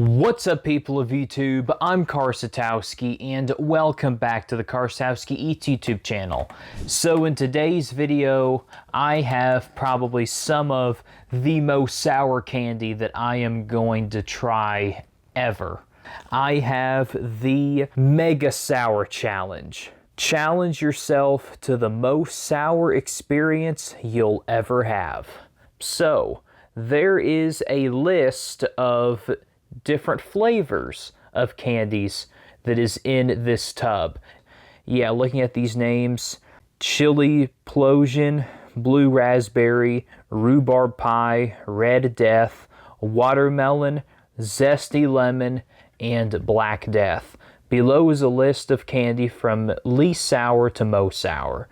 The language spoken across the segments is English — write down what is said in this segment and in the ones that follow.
What's up, people of YouTube? I'm Karsatowski and welcome back to the Karsatowski Eats YouTube channel. So in today's video, I have probably some of the most sour candy that I am going to try ever. I have the Mega Sour Challenge. Challenge yourself to the most sour experience you'll ever have. So, there is a list of different flavors of candies that is in this tub. Yeah, looking at these names: chili plosion, blue raspberry, rhubarb pie, red death, watermelon, zesty lemon, and black death. Below is a list of candy from least sour to most sour.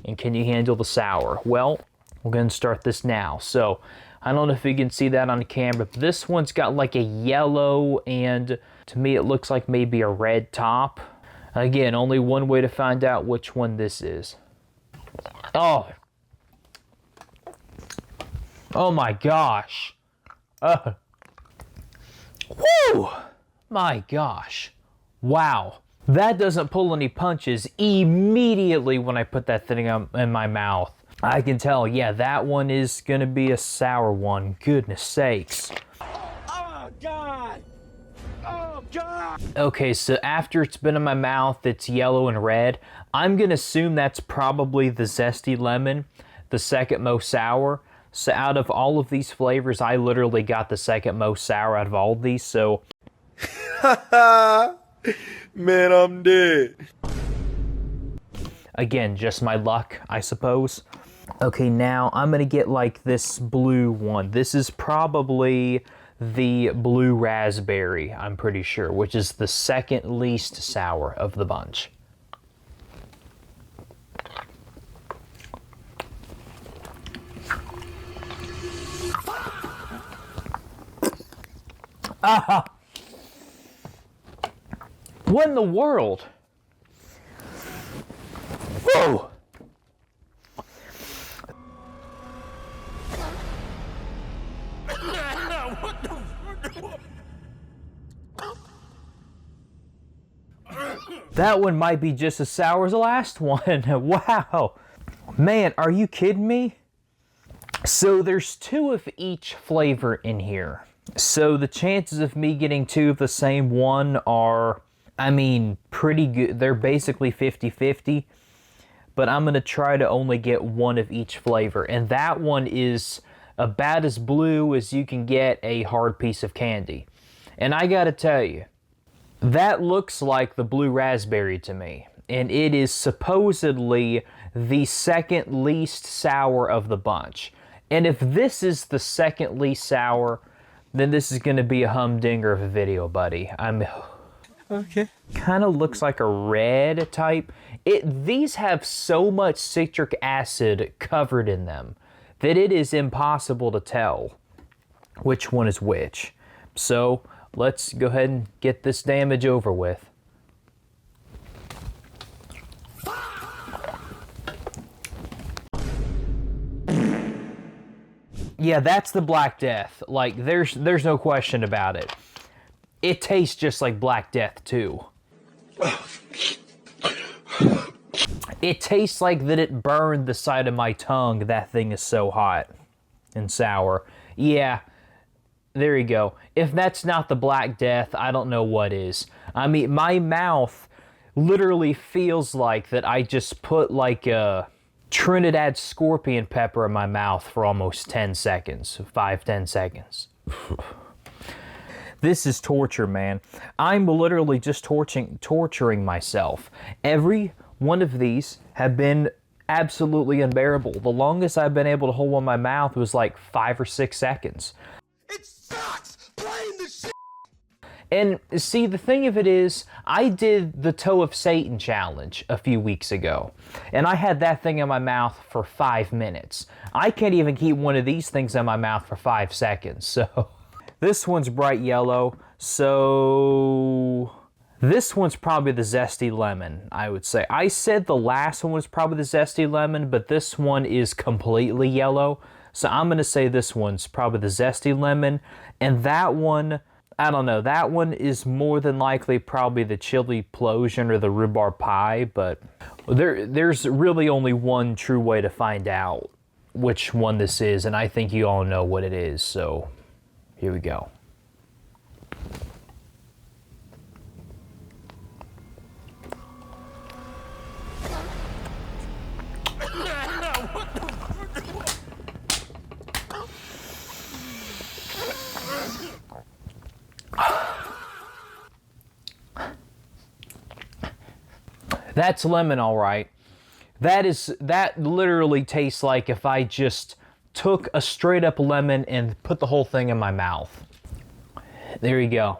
And can you handle the sour? Well, we're going to start this now. So I don't know if you can see that on the camera, but this one's got like a yellow and to me it looks like maybe a red top. Again, only one way to find out which one this is. Oh my gosh. Woo! My gosh. Wow. That doesn't pull any punches immediately when I put that thing in my mouth. I can tell, yeah, that one is gonna be a sour one. Goodness sakes. Oh, God! Oh, God! Okay, so after it's been in my mouth, it's yellow and red. I'm gonna assume that's probably the zesty lemon, the second most sour. So out of all of these flavors, I literally got the second most sour out of all of these, so... Man, I'm dead. Again, just my luck, I suppose. Okay, now I'm gonna get like this blue one. This is probably the blue raspberry, I'm pretty sure, which is the second least sour of the bunch. Ah! What in the world? Whoa! That one might be just as sour as the last one. Wow. Man, are you kidding me? So there's two of each flavor in here. So the chances of me getting two of the same one are, I mean, pretty good. They're basically 50-50. But I'm going to try to only get one of each flavor. And that one is about as blue as you can get a hard piece of candy. And I got to tell you, that looks like the blue raspberry to me. And it is supposedly the second least sour of the bunch. And if this is the second least sour, then this is going to be a humdinger of a video, buddy. Okay. Kind of looks like a red type. These have so much citric acid covered in them that it is impossible to tell which one is which. So let's go ahead and get this damage over with. Yeah, that's the Black Death. Like, there's no question about it. It tastes just like Black Death, too. It tastes like that it burned the side of my tongue. That thing is so hot and sour. Yeah, there you go. If that's not the Black Death, I don't know what is. I mean, my mouth literally feels like that I just put like a Trinidad scorpion pepper in my mouth for almost 10 seconds. 5-10 seconds. This is torture, man. I'm literally just torturing myself. Every one of these have been absolutely unbearable. The longest I've been able to hold one in my mouth was like 5 or 6 seconds. It sucks! Blame the shit! And see, the thing of it is, I did the Toe of Satan challenge a few weeks ago. And I had that thing in my mouth for 5 minutes. I can't even keep one of these things in my mouth for 5 seconds, so... This one's bright yellow, so this one's probably the zesty lemon, I would say. I said the last one was probably the zesty lemon, but this one is completely yellow. So I'm going to say this one's probably the zesty lemon. And that one, I don't know. That one is more than likely probably the chili plosion or the rhubarb pie, but there's really only one true way to find out which one this is, and I think you all know what it is, so here we go. That's lemon, all right. That literally tastes like if I just took a straight up lemon and put the whole thing in my mouth. There you go.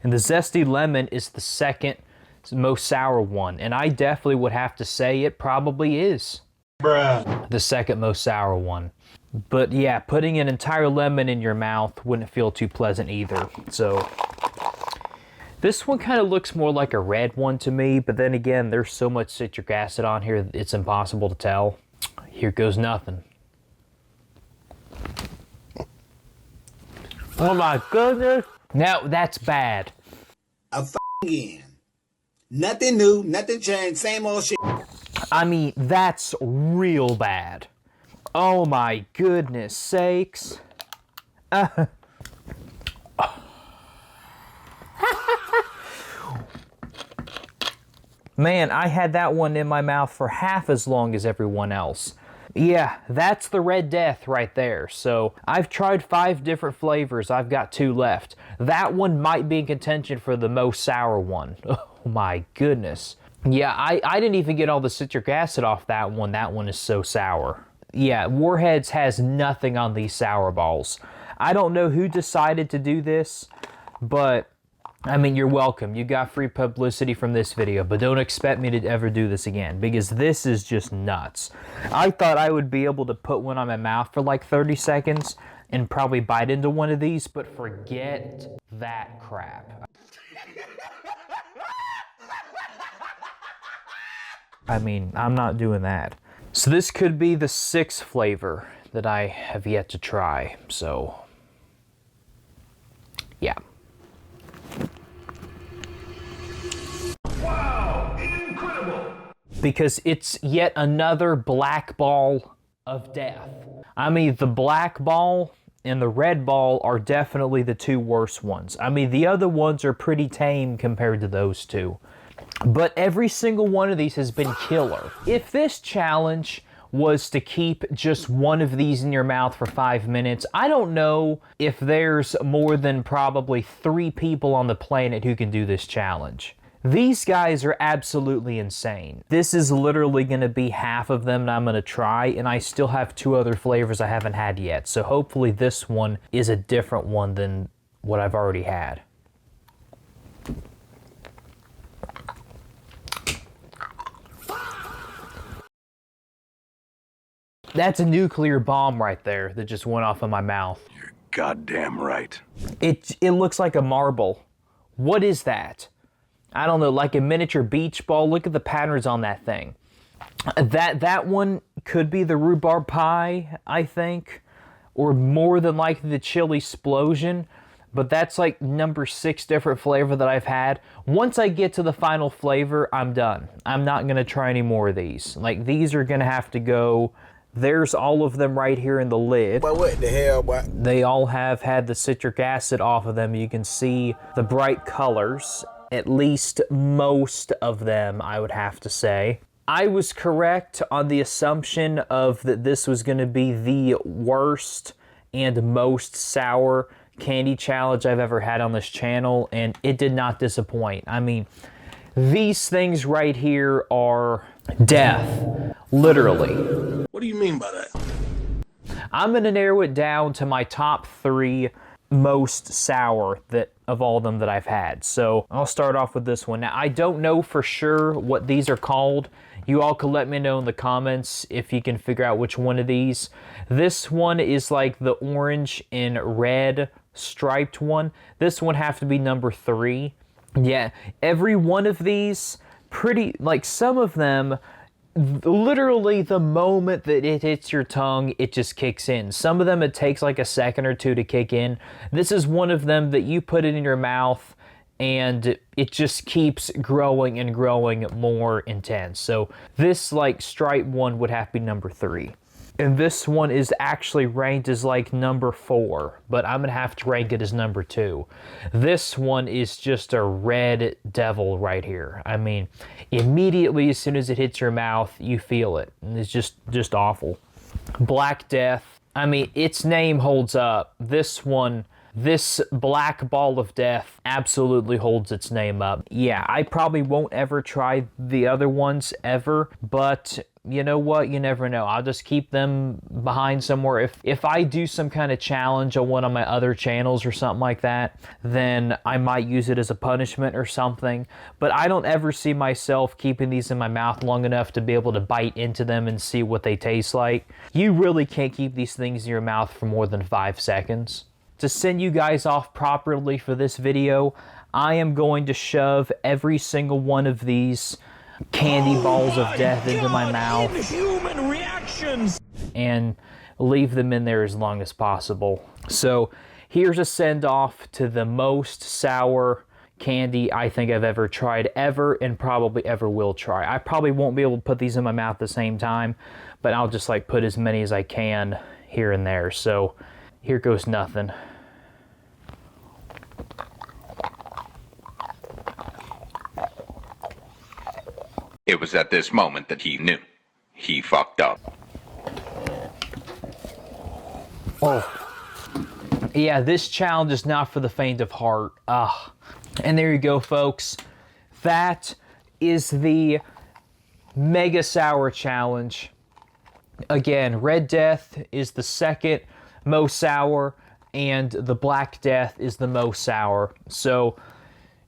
And the zesty lemon is the second most sour one, and I definitely would have to say it probably is the second most sour one. But yeah, putting an entire lemon in your mouth wouldn't feel too pleasant either. So this one kind of looks more like a red one to me, but then again, there's so much citric acid on here, it's impossible to tell. Here goes nothing. Oh my goodness. Now, that's bad. Again. Nothing new, nothing changed, same old shit. I mean, that's real bad. Oh my goodness sakes. Man, I had that one in my mouth for half as long as everyone else. Yeah, that's the Red Death right there. So I've tried 5 different flavors. I've got 2 left. That one might be in contention for the most sour one. Oh my goodness. Yeah, I didn't even get all the citric acid off that one. That one is so sour. Yeah, Warheads has nothing on these sour balls. I don't know who decided to do this, but I mean, you're welcome. You got free publicity from this video, but don't expect me to ever do this again, because this is just nuts. I thought I would be able to put one on my mouth for like 30 seconds and probably bite into one of these, but forget that crap. I mean, I'm not doing that. So this could be the 6th flavor that I have yet to try, so yeah. Wow, incredible. Because it's yet another black ball of death. I mean, the black ball and the red ball are definitely the 2 worst ones. I mean, the other ones are pretty tame compared to those 2. But every single one of these has been killer. If this challenge was to keep just one of these in your mouth for 5 minutes, I don't know if there's more than probably 3 people on the planet who can do this challenge. These guys are absolutely insane. This is literally going to be half of them that I'm going to try, and I still have 2 other flavors I haven't had yet. So hopefully this one is a different one than what I've already had. That's a nuclear bomb right there that just went off in my mouth. You're goddamn right. It looks like a marble. What is that? I don't know, like a miniature beach ball. Look at the patterns on that thing. That one could be the rhubarb pie, I think, or more than likely the chili explosion. But that's like number 6 different flavor that I've had. Once I get to the final flavor, I'm done. I'm not gonna try any more of these. Like, these are gonna have to go. There's all of them right here in the lid. But what the hell, boy? They all have had the citric acid off of them. You can see the bright colors. At least most of them, I would have to say. I was correct on the assumption of that this was going to be the worst and most sour candy challenge I've ever had on this channel, and it did not disappoint. I mean, these things right here are death, literally. What do you mean by that? I'm going to narrow it down to my top 3 most sour of all of them that I've had. So I'll start off with this one. Now, I don't know for sure what these are called. You all can let me know in the comments if you can figure out which one of these. This one is like the orange and red striped one. This one have to be number 3. Yeah, every one of these, pretty, like some of them, literally the moment that it hits your tongue, it just kicks in. Some of them it takes like a second or two to kick in. This is one of them that you put it in your mouth and it just keeps growing and growing more intense. So this like stripe one would have to be number 3. And this one is actually ranked as like number 4, but I'm gonna have to rank it as number 2. This one is just a red devil right here. I mean, immediately as soon as it hits your mouth, you feel it. And it's just awful. Black Death, I mean, its name holds up. This one, this black ball of death absolutely holds its name up. Yeah, I probably won't ever try the other ones ever, but you know what? You never know. I'll just keep them behind somewhere. If I do some kind of challenge on one of my other channels or something like that, then I might use it as a punishment or something. But I don't ever see myself keeping these in my mouth long enough to be able to bite into them and see what they taste like. You really can't keep these things in your mouth for more than 5 seconds. To send you guys off properly for this video, I am going to shove every single one of these candy balls of death into my mouth Inhuman reactions. and leave them in there as long as possible. So here's a send off to the most sour candy I think I've ever tried ever and probably ever will try. I probably won't be able to put these in my mouth at the same time, but I'll just like put as many as I can here and there. So here goes nothing. It was at this moment that he knew. He fucked up. Oh, yeah, this challenge is not for the faint of heart. And there you go, folks. That is the Mega Sour Challenge. Again, Red Death is the second most sour, and the Black Death is the most sour. So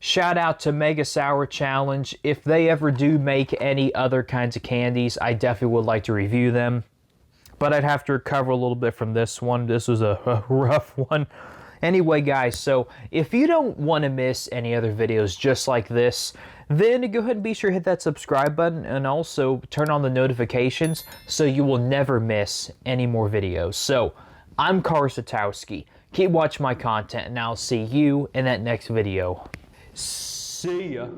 shout out to Mega Sour Challenge. If they ever do make any other kinds of candies, I definitely would like to review them. But I'd have to recover a little bit from this one. This was a rough one. Anyway, guys, so if you don't want to miss any other videos just like this, then go ahead and be sure to hit that subscribe button and also turn on the notifications so you will never miss any more videos. So, I'm Karsatowski. Keep watching my content, and I'll see you in that next video. See ya.